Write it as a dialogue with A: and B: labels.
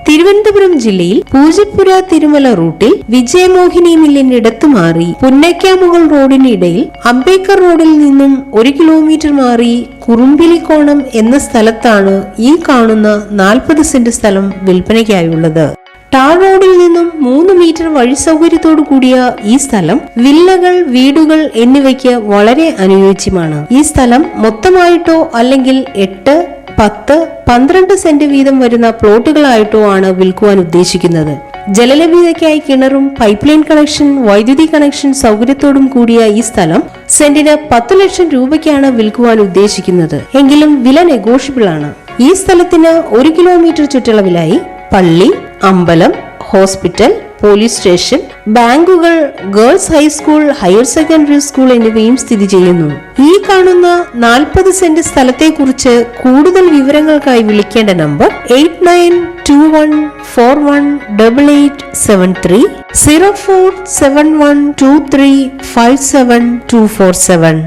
A: തിരുവനന്തപുരം ജില്ലയിൽ പൂജപ്പുര തിരുമല റൂട്ടിൽ വിജയമോഹിനി മില്ലിനിടത്ത് മാറി പുന്നയ്ക്കാമുകൾ റോഡിന് ഇടയിൽ അംബേദ്കർ റോഡിൽ നിന്നും 1 കിലോമീറ്റർ മാറി കുറുമ്പിലിക്കോണം എന്ന സ്ഥലത്താണ് ഈ കാണുന്ന 40 സെന്റ് സ്ഥലം വിൽപ്പനയ്ക്കായുള്ളത്. ടാർ റോഡിൽ നിന്നും 3 മീറ്റർ വഴി സൗകര്യത്തോടു കൂടിയ ഈ സ്ഥലം വില്ലകൾ, വീടുകൾ എന്നിവയ്ക്ക് വളരെ അനുയോജ്യമാണ്. ഈ സ്ഥലം മൊത്തമായിട്ടോ അല്ലെങ്കിൽ 8, 10, 12 സെന്റ് വീതം വരുന്ന പ്ലോട്ടുകളായിട്ടോ ആണ് വിൽക്കുവാൻ ഉദ്ദേശിക്കുന്നത്. ജലലഭ്യതയ്ക്കായി കിണറും പൈപ്പ് ലൈൻ കണക്ഷൻ, വൈദ്യുതി കണക്ഷൻ സൗകര്യത്തോടും കൂടിയ ഈ സ്ഥലം സെന്റിന് 10 ലക്ഷം രൂപയ്ക്കാണ് വിൽക്കുവാൻ ഉദ്ദേശിക്കുന്നത്. എങ്കിലും വില നെഗോഷ്യബിൾ ആണ്. ഈ സ്ഥലത്തിന് 1 കിലോമീറ്റർ ചുറ്റളവിലായി പള്ളി, അമ്പലം, ഹോസ്പിറ്റൽ, പോലീസ് സ്റ്റേഷൻ, ബാങ്കുകൾ, girls high school, higher secondary school എന്നിവയും സ്ഥിതി ചെയ്യുന്നു. ഈ കാണുന്ന 40 സെന്റ് സ്ഥലത്തെക്കുറിച്ച് കൂടുതൽ വിവരങ്ങൾക്കായി വിളിക്കേണ്ട നമ്പർ 8921418873 047123572447.